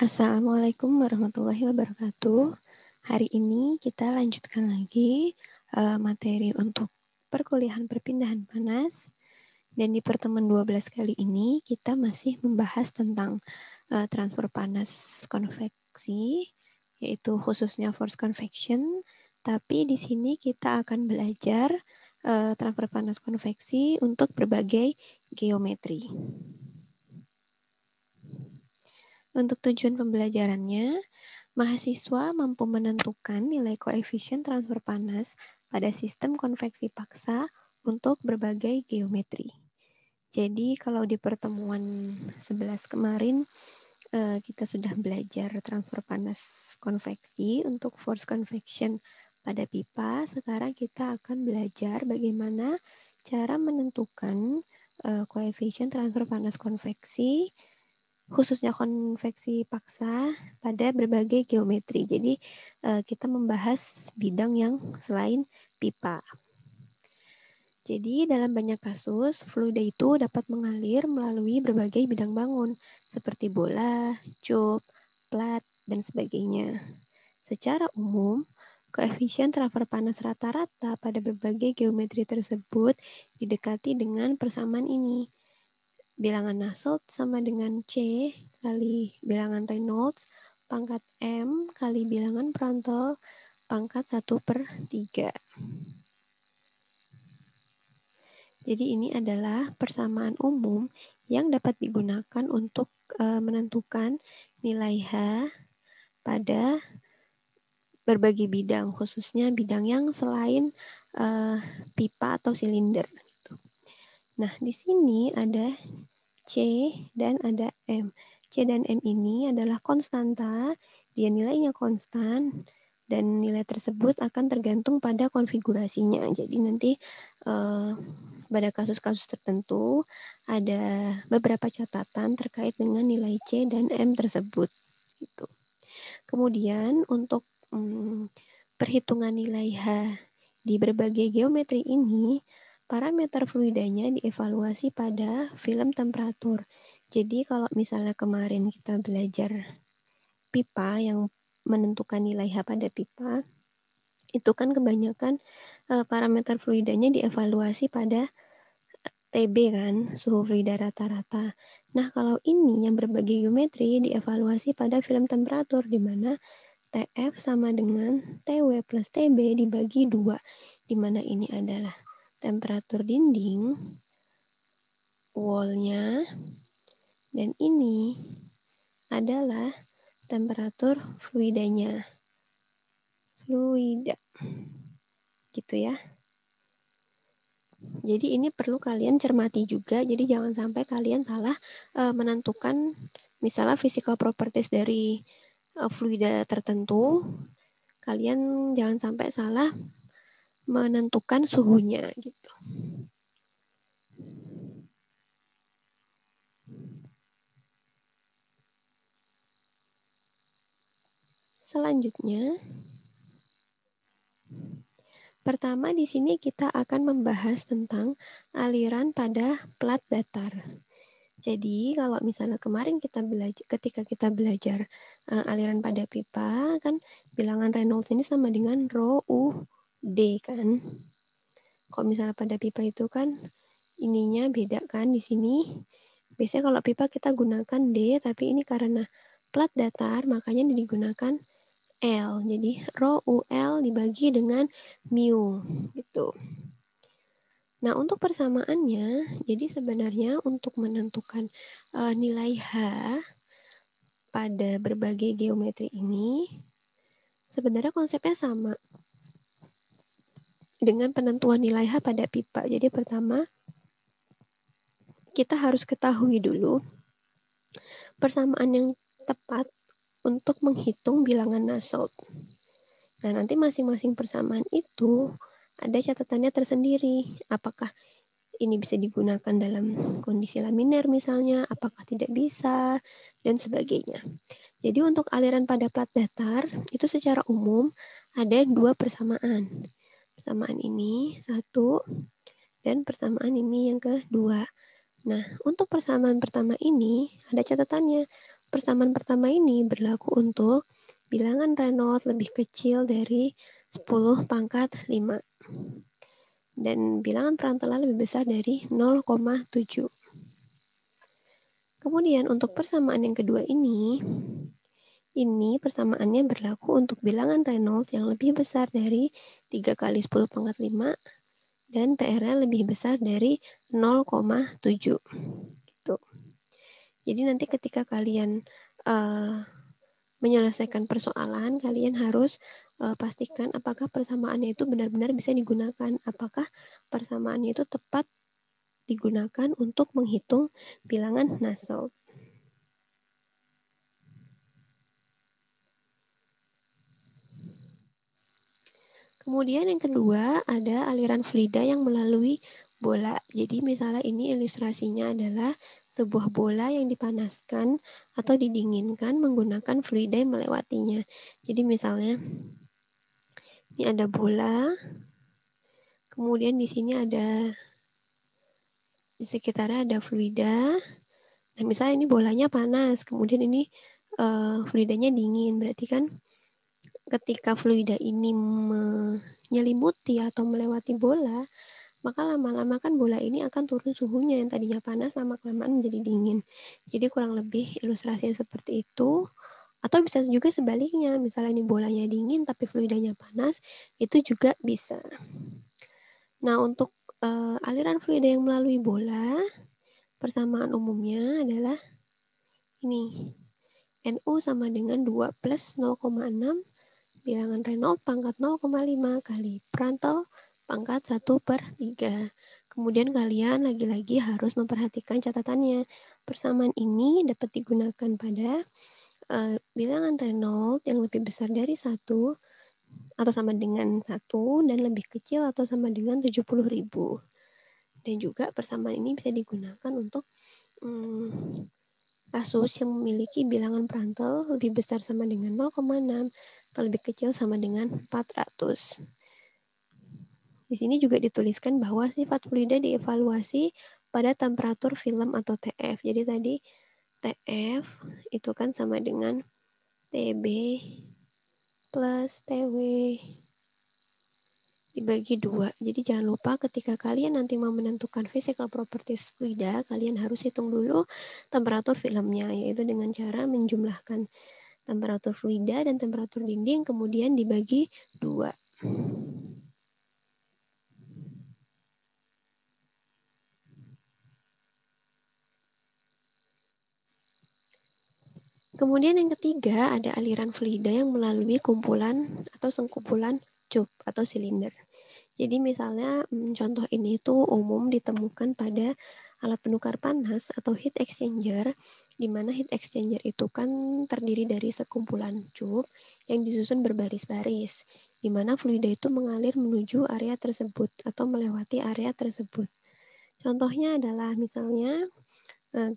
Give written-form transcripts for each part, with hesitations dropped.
Assalamualaikum warahmatullahi wabarakatuh. Hari ini kita lanjutkan lagi materi untuk perkuliahan perpindahan panas. Dan di pertemuan 12 kali ini kita masih membahas tentang transfer panas konveksi, yaitu khususnya force convection. Tapi di sini kita akan belajar transfer panas konveksi untuk berbagai geometri. Untuk tujuan pembelajarannya, mahasiswa mampu menentukan nilai koefisien transfer panas pada sistem konveksi paksa untuk berbagai geometri. Jadi kalau di pertemuan 11 kemarin kita sudah belajar transfer panas konveksi untuk force convection pada pipa. Sekarang kita akan belajar bagaimana cara menentukan koefisien transfer panas konveksi khususnya konveksi paksa pada berbagai geometri. Jadi kita membahas bidang yang selain pipa. Jadi dalam banyak kasus, fluida itu dapat mengalir melalui berbagai bidang bangun, seperti bola, cup, plat, dan sebagainya. Secara umum, koefisien transfer panas rata-rata pada berbagai geometri tersebut didekati dengan persamaan ini. Bilangan Nusselt sama dengan C kali bilangan Reynolds pangkat M kali bilangan Prandtl pangkat 1/3. Jadi ini adalah persamaan umum yang dapat digunakan untuk menentukan nilai H pada berbagai bidang, khususnya bidang yang selain pipa atau silinder. Nah, di sini ada C dan ada M. C dan M ini adalah konstanta, dia nilainya konstan, dan nilai tersebut akan tergantung pada konfigurasinya. Jadi nanti pada kasus-kasus tertentu ada beberapa catatan terkait dengan nilai C dan M tersebut. Gitu. Kemudian untuk perhitungan nilai H di berbagai geometri ini, parameter fluidanya dievaluasi pada film temperatur. Jadi kalau misalnya kemarin kita belajar pipa yang menentukan nilai H pada pipa, itu kan kebanyakan parameter fluidanya dievaluasi pada TB kan, suhu fluida rata-rata. Nah kalau ini yang berbagai geometri dievaluasi pada film temperatur, di mana TF sama dengan TW plus TB dibagi 2, di mana ini adalah temperatur dinding, wall-nya, dan ini adalah temperatur fluidanya. Fluida. Gitu ya. Jadi ini perlu kalian cermati juga, jadi jangan sampai kalian salah menentukan misalnya physical properties dari fluida tertentu, kalian jangan sampai salah menentukan suhunya gitu. Selanjutnya, pertama di sini kita akan membahas tentang aliran pada plat datar. Jadi kalau misalnya kemarin ketika kita belajar aliran pada pipa, kan bilangan Reynolds ini sama dengan rho U D kan. Kalau misalnya pada pipa itu kan ininya beda kan di sini. Biasanya kalau pipa kita gunakan D, tapi ini karena plat datar makanya digunakan L. Jadi rho UL dibagi dengan mu gitu. Nah, untuk persamaannya, jadi sebenarnya untuk menentukan nilai H pada berbagai geometri ini, sebenarnya konsepnya sama dengan penentuan nilai H pada pipa. Jadi pertama, kita harus ketahui dulu persamaan yang tepat untuk menghitung bilangan Nusselt. Nah, nanti masing-masing persamaan itu ada catatannya tersendiri. Apakah ini bisa digunakan dalam kondisi laminer misalnya, apakah tidak bisa, dan sebagainya. Jadi untuk aliran pada plat datar, itu secara umum ada 2 persamaan. Persamaan ini 1, dan persamaan ini yang kedua. Nah, untuk persamaan pertama ini ada catatannya. persamaan pertama ini berlaku untuk bilangan Reynolds lebih kecil dari 10 pangkat 5. Dan bilangan perantara lebih besar dari 0,7. Kemudian untuk persamaan yang kedua ini persamaannya berlaku untuk bilangan Reynolds yang lebih besar dari 3 kali 10 pangkat 5 dan PR-nya lebih besar dari 0,7. Gitu. Jadi nanti ketika kalian menyelesaikan persoalan, kalian harus pastikan apakah persamaannya itu benar-benar bisa digunakan. Apakah persamaannya itu tepat digunakan untuk menghitung bilangan Nusselt. Kemudian yang kedua ada aliran fluida yang melalui bola. Jadi misalnya ini ilustrasinya adalah sebuah bola yang dipanaskan atau didinginkan menggunakan fluida yang melewatinya. Jadi misalnya ini ada bola, kemudian di sini ada di sekitarnya ada fluida. Nah misalnya ini bolanya panas, kemudian ini fluidanya dingin, berarti kan ketika fluida ini menyelimuti atau melewati bola, maka lama-lama kan bola ini akan turun suhunya yang tadinya panas lama-kelamaan menjadi dingin. Jadi kurang lebih ilustrasinya seperti itu. Atau bisa juga sebaliknya, misalnya ini bolanya dingin tapi fluidanya panas, itu juga bisa. Nah untuk aliran fluida yang melalui bola, persamaan umumnya adalah ini. NU sama dengan 2 plus 0,6 bilangan Reynolds pangkat 0,5 kali Prandtl pangkat 1/3. Kemudian kalian lagi-lagi harus memperhatikan catatannya. Persamaan ini dapat digunakan pada bilangan Reynolds yang lebih besar dari 1 atau sama dengan 1 dan lebih kecil atau sama dengan 70.000. Dan juga persamaan ini bisa digunakan untuk kasus yang memiliki bilangan Prandtl lebih besar sama dengan 0,6 atau lebih kecil sama dengan 400. Di sini juga dituliskan bahwa sifat fluida dievaluasi pada temperatur film atau TF. Jadi tadi TF itu kan sama dengan TB plus TW dibagi 2. Jadi jangan lupa ketika kalian nanti mau menentukan physical properties fluida, kalian harus hitung dulu temperatur filmnya, yaitu dengan cara menjumlahkan temperatur fluida dan temperatur dinding, kemudian dibagi 2. Kemudian yang ketiga ada aliran fluida yang melalui kumpulan atau sengkumpulan cup atau silinder. Jadi misalnya contoh ini tuh umum ditemukan pada alat penukar panas atau heat exchanger, di mana heat exchanger itu kan terdiri dari sekumpulan cup yang disusun berbaris-baris, di mana fluida itu mengalir menuju area tersebut atau melewati area tersebut. Contohnya adalah misalnya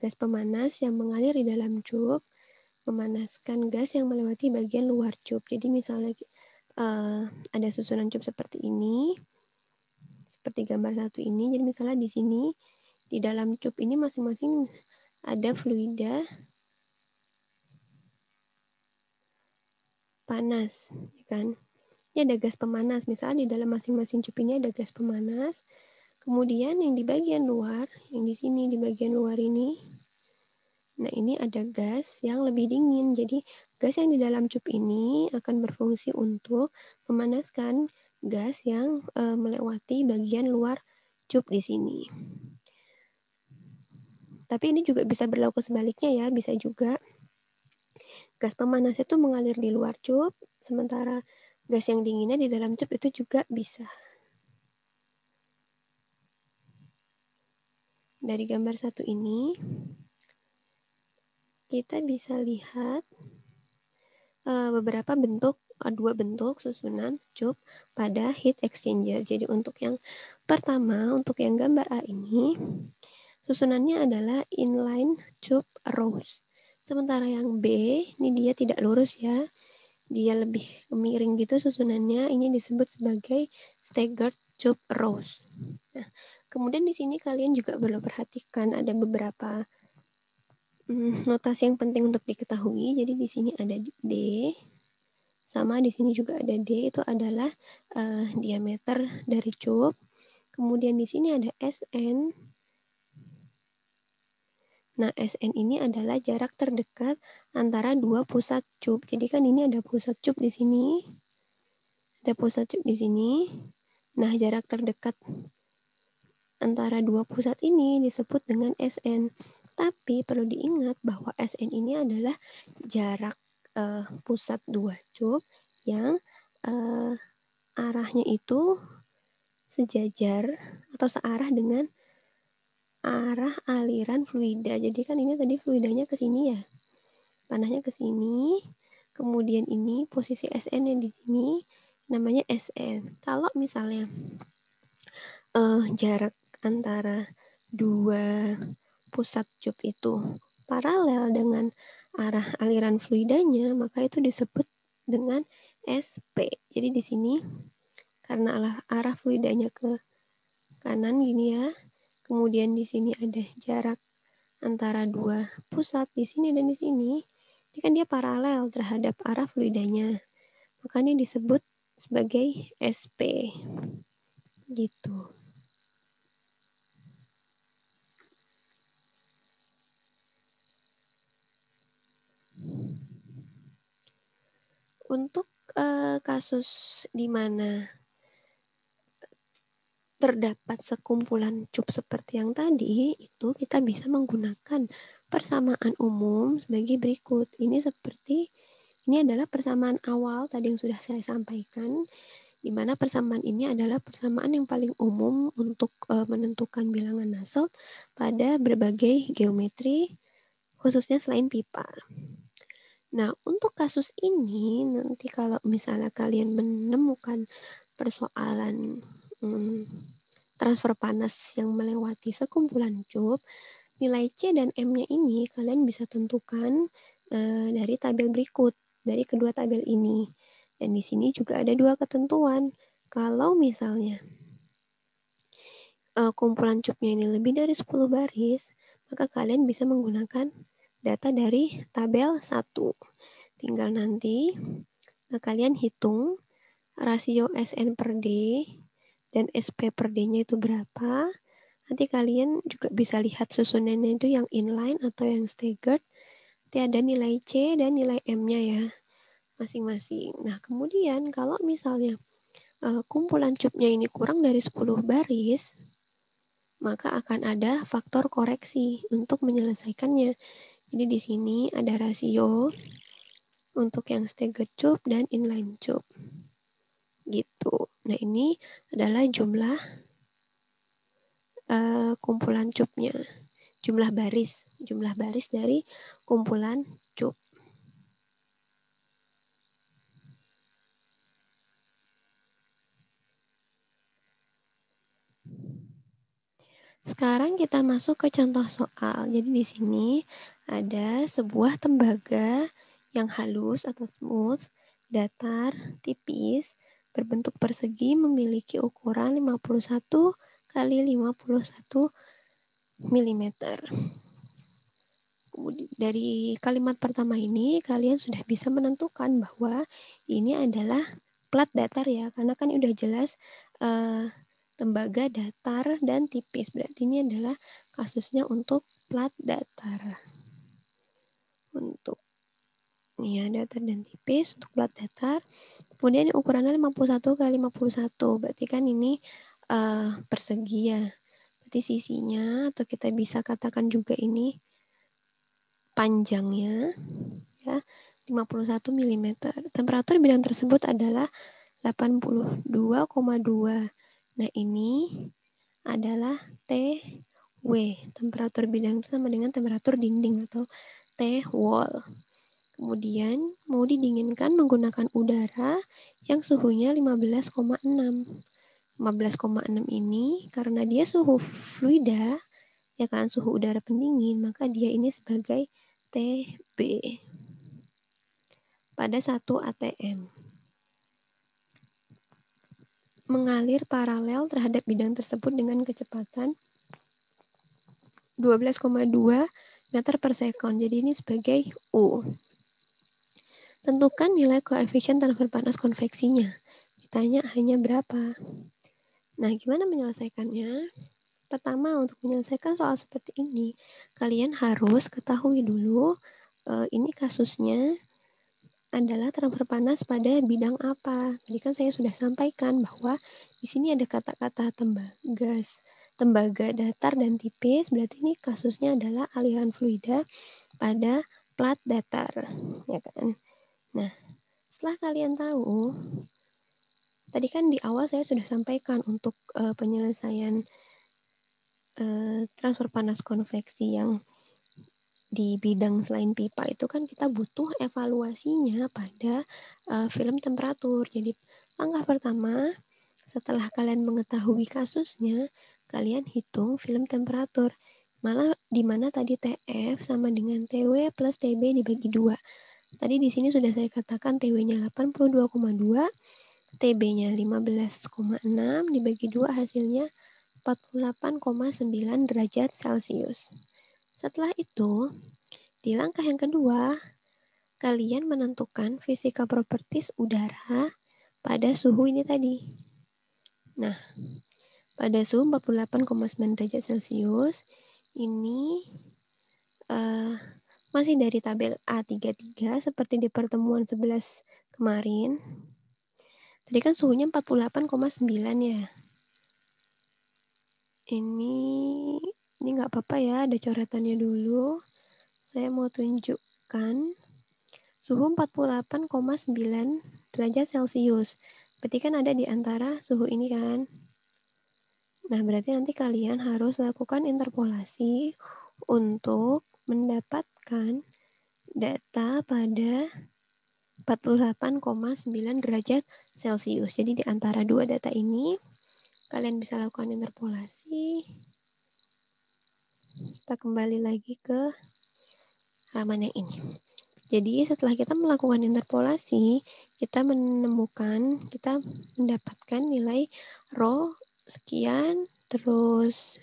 gas pemanas yang mengalir di dalam cup, memanaskan gas yang melewati bagian luar cup. Jadi misalnya ada susunan cup seperti ini, seperti gambar 1 ini. Jadi misalnya di sini di dalam cup ini masing-masing ada fluida panas, kan? Ini ada gas pemanas. Misalnya di dalam masing-masing cup ini ada gas pemanas. Kemudian yang di bagian luar, yang di sini di bagian luar ini, nah ini ada gas yang lebih dingin. Jadi gas yang di dalam cup ini akan berfungsi untuk memanaskan gas yang melewati bagian luar cup di sini. Tapi ini juga bisa berlaku sebaliknya ya, bisa juga gas pemanas itu mengalir di luar cup, sementara gas yang dinginnya di dalam cup itu juga bisa. Dari gambar 1 ini, kita bisa lihat beberapa bentuk, 2 bentuk susunan cup pada heat exchanger. Jadi untuk yang pertama, untuk yang gambar A ini, susunannya adalah inline cup rows. Sementara yang B, ini dia tidak lurus ya, dia lebih miring gitu susunannya, ini disebut sebagai staggered cup rows. Nah, kemudian di sini kalian juga perlu perhatikan ada beberapa notasi yang penting untuk diketahui. Jadi di sini ada D, sama di sini juga ada D, itu adalah diameter dari cup. Kemudian di sini ada SN. Nah, SN ini adalah jarak terdekat antara dua pusat cup. Jadi kan ini ada pusat cup di sini. Ada pusat cup di sini. Nah, jarak terdekat antara dua pusat ini disebut dengan SN. Tapi perlu diingat bahwa SN ini adalah jarak pusat dua cup yang arahnya itu sejajar atau searah dengan arah aliran fluida. Jadi kan ini tadi fluidanya ke sini ya. Panahnya ke sini. Kemudian ini posisi SN yang di sini namanya SN. Kalau misalnya jarak antara dua pusat cup itu paralel dengan arah aliran fluidanya, maka itu disebut dengan SP. Jadi di sini karena arah fluidanya ke kanan gini ya. Kemudian di sini ada jarak antara dua pusat di sini dan di sini. Ini kan dia paralel terhadap arah fluidanya. Makanya disebut sebagai SP. Gitu. Untuk kasus di mana terdapat sekumpulan cup seperti yang tadi, itu kita bisa menggunakan persamaan umum sebagai berikut. Ini adalah persamaan awal tadi yang sudah saya sampaikan, di mana persamaan ini adalah persamaan yang paling umum untuk menentukan bilangan Nusselt pada berbagai geometri, khususnya selain pipa. Nah, untuk kasus ini, nanti kalau misalnya kalian menemukan persoalan transfer panas yang melewati sekumpulan cup, nilai C dan M-nya ini kalian bisa tentukan dari tabel berikut, dari kedua tabel ini. Dan di sini juga ada dua ketentuan. Kalau misalnya kumpulan cupnya ini lebih dari 10 baris, maka kalian bisa menggunakan data dari tabel 1. Tinggal nanti kalian hitung rasio SN per D dan SP per D-nya itu berapa. Nanti kalian juga bisa lihat susunannya itu yang inline atau yang staggered. Nanti ada nilai C dan nilai M-nya ya, masing-masing. Nah, kemudian kalau misalnya kumpulan cupnya ini kurang dari 10 baris, maka akan ada faktor koreksi untuk menyelesaikannya. Jadi di sini ada rasio untuk yang staggered cup dan inline cup. Gitu. Nah, ini adalah jumlah kumpulan cupnya, jumlah baris dari kumpulan cup. Sekarang kita masuk ke contoh soal. Jadi di sini ada sebuah tembaga yang halus atau smooth, datar, tipis, berbentuk persegi, memiliki ukuran 51 kali 51 mm. Dari kalimat pertama ini kalian sudah bisa menentukan bahwa ini adalah plat datar ya, karena kan udah jelas tembaga datar dan tipis. Berarti ini adalah kasusnya untuk plat datar. Untuk ya datar dan tipis untuk plat datar. Kemudian ukurannya 51 kali 51. Berarti kan ini persegi ya. Berarti sisinya atau kita bisa katakan juga ini panjangnya ya 51 mm. Temperatur bidang tersebut adalah 82,2. Nah, ini adalah TW. Temperatur bidang itu sama dengan temperatur dinding atau T-wall. Kemudian mau didinginkan menggunakan udara yang suhunya 15,6. 15,6 ini karena dia suhu fluida, ya kan, suhu udara pendingin, maka dia ini sebagai TB pada 1 atm. Mengalir paralel terhadap bidang tersebut dengan kecepatan 12,2 meter per second. Jadi ini sebagai U. Tentukan nilai koefisien transfer panas konveksinya. Ditanya hanya berapa. Nah, gimana menyelesaikannya? Pertama, untuk menyelesaikan soal seperti ini, kalian harus ketahui dulu ini kasusnya adalah transfer panas pada bidang apa. Tadi kan saya sudah sampaikan bahwa di sini ada kata-kata tembaga datar dan tipis, berarti ini kasusnya adalah aliran fluida pada plat datar, ya kan? Nah, setelah kalian tahu, tadi kan di awal saya sudah sampaikan untuk penyelesaian transfer panas konveksi yang di bidang selain pipa itu kan kita butuh evaluasinya pada film temperatur. Jadi langkah pertama setelah kalian mengetahui kasusnya, kalian hitung film temperatur. Malah di mana tadi TF sama dengan TW plus TB dibagi 2. Tadi di sini sudah saya katakan TW-nya 82,2, TB-nya 15,6 dibagi 2 hasilnya 48,9 derajat Celcius. Setelah itu, di langkah yang kedua, kalian menentukan physical properties udara pada suhu ini tadi. Nah, pada suhu 48,9 derajat Celcius, ini masih dari tabel A33 seperti di pertemuan 11 kemarin. Tadi kan suhunya 48,9 ya. Ini nggak apa-apa ya, ada coretannya dulu. Saya mau tunjukkan suhu 48,9 derajat Celcius. Berarti kan ada di antara suhu ini kan. Nah, berarti nanti kalian harus lakukan interpolasi untuk mendapatkan data pada 48,9 derajat Celcius. Jadi di antara dua data ini, kalian bisa lakukan interpolasi. Kita kembali lagi ke halaman yang ini. Jadi setelah kita melakukan interpolasi, kita mendapatkan nilai rho sekian, terus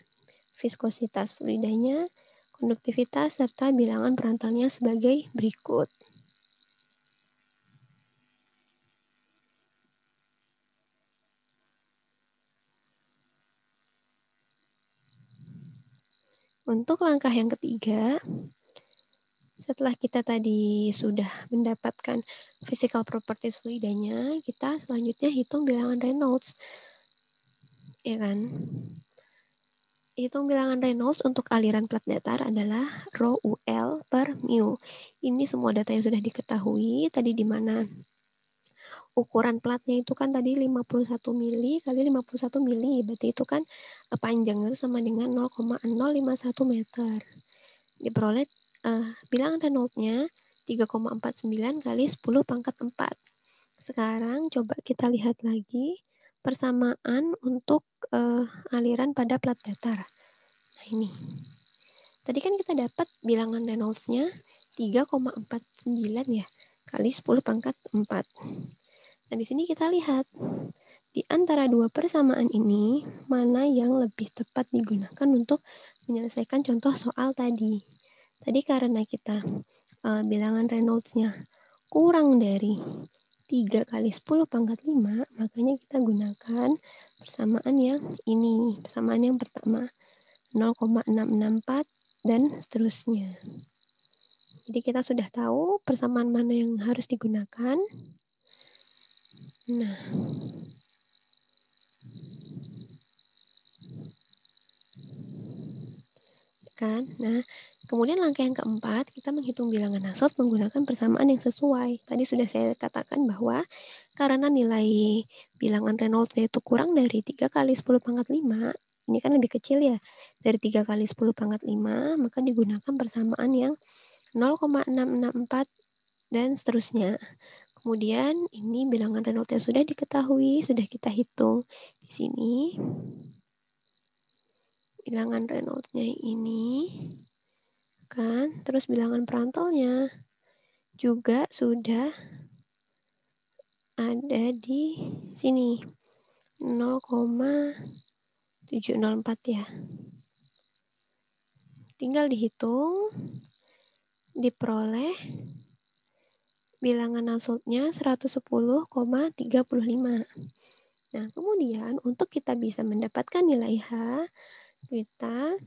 viskositas fluidanya, konduktivitas, serta bilangan perantalnya sebagai berikut. Untuk langkah yang ketiga, setelah kita tadi sudah mendapatkan physical properties fluidanya, kita selanjutnya hitung bilangan Reynolds. Ya kan? Hitung bilangan Reynolds untuk aliran plat datar adalah rho UL per mu. Ini semua data yang sudah diketahui. Tadi di mana ukuran platnya itu kan tadi 51 mili kali 51 mili. Berarti itu kan panjangnya sama dengan 0,051 meter. Diperoleh bilangan Reynolds-nya 3,49 kali 10 pangkat 4. Sekarang coba kita lihat lagi persamaan untuk aliran pada plat datar. Nah ini. Tadi kan kita dapat bilangan Reynolds-nya 3,49 ya, kali 10 pangkat 4. Nah di sini kita lihat, di antara dua persamaan ini, mana yang lebih tepat digunakan untuk menyelesaikan contoh soal tadi. Tadi karena kita bilangan Reynolds-nya kurang dari 3 kali 10 pangkat 5, makanya kita gunakan persamaan yang ini, persamaan yang pertama, 0,664 dan seterusnya. Jadi kita sudah tahu persamaan mana yang harus digunakan. Nah, kan? Nah, kemudian langkah yang keempat, kita menghitung bilangan Nusselt menggunakan persamaan yang sesuai. Tadi sudah saya katakan bahwa karena nilai bilangan Reynolds itu kurang dari 3 kali 10 pangkat 5, ini kan lebih kecil ya, dari 3 kali 10 pangkat 5, maka digunakan persamaan yang 0,664 dan seterusnya. Kemudian ini bilangan Reynolds yang sudah diketahui, sudah kita hitung di sini. Bilangan Reynolds-nya ini kan, terus bilangan perantalnya juga sudah ada di sini 0,704 ya. Tinggal dihitung, diperoleh bilangan Nusseltnya 110,35. Nah, kemudian untuk kita bisa mendapatkan nilai H, kita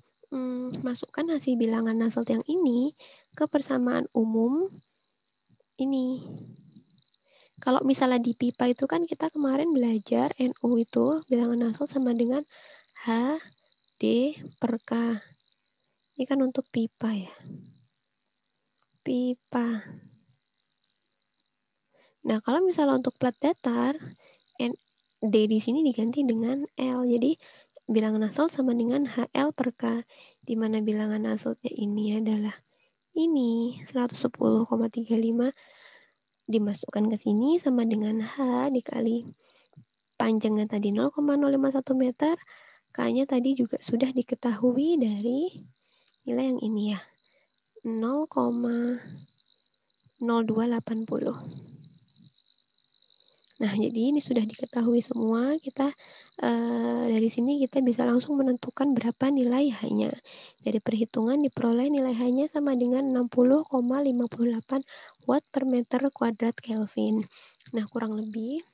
masukkan hasil bilangan Nusselt yang ini ke persamaan umum ini. Kalau misalnya di pipa itu kan kita kemarin belajar NU itu bilangan Nusselt sama dengan H, D, per K. Ini kan untuk pipa ya. Pipa. Nah, kalau misalnya untuk plat datar, D di sini diganti dengan L. Jadi, bilangan Nusselt sama dengan HL per K, di mana bilangan Nusseltnya ini adalah ini, 110,35 dimasukkan ke sini sama dengan H dikali panjangnya tadi 0,051 meter, K-nya tadi juga sudah diketahui dari nilai yang ini ya, 0,0280. Nah, jadi ini sudah diketahui semua. Dari sini kita bisa langsung menentukan berapa nilai H-nya. Dari perhitungan diperoleh nilai H-nya sama dengan 60,58 watt per meter kuadrat Kelvin. Nah, kurang lebih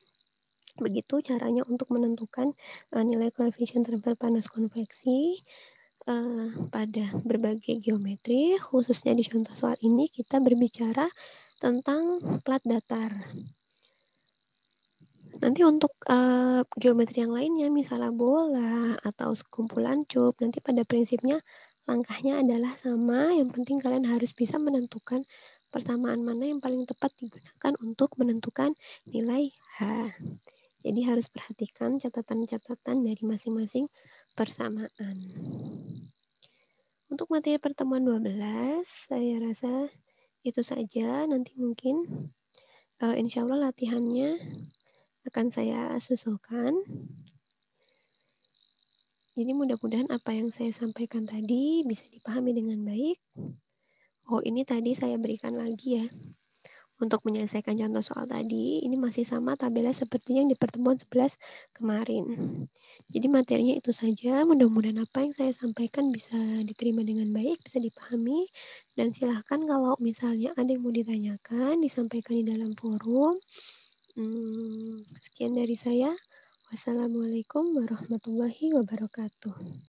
begitu caranya untuk menentukan nilai koefisien transfer panas konveksi pada berbagai geometri. Khususnya di contoh soal ini kita berbicara tentang plat datar. Nanti untuk geometri yang lainnya, misalnya bola atau sekumpulan cub, nanti pada prinsipnya langkahnya adalah sama. Yang penting kalian harus bisa menentukan persamaan mana yang paling tepat digunakan untuk menentukan nilai H. Jadi harus perhatikan catatan-catatan dari masing-masing persamaan. Untuk materi pertemuan 12, saya rasa itu saja. Nanti mungkin insya Allah latihannya akan saya susulkan. Jadi mudah-mudahan apa yang saya sampaikan tadi bisa dipahami dengan baik. Oh, ini tadi saya berikan lagi ya. Untuk menyelesaikan contoh soal tadi, ini masih sama tabelnya seperti yang di pertemuan 11 kemarin. Jadi materinya itu saja. Mudah-mudahan apa yang saya sampaikan bisa diterima dengan baik, bisa dipahami. Dan silahkan kalau misalnya ada yang mau ditanyakan, disampaikan di dalam forum. Sekian dari saya. Wassalamualaikum warahmatullahi wabarakatuh.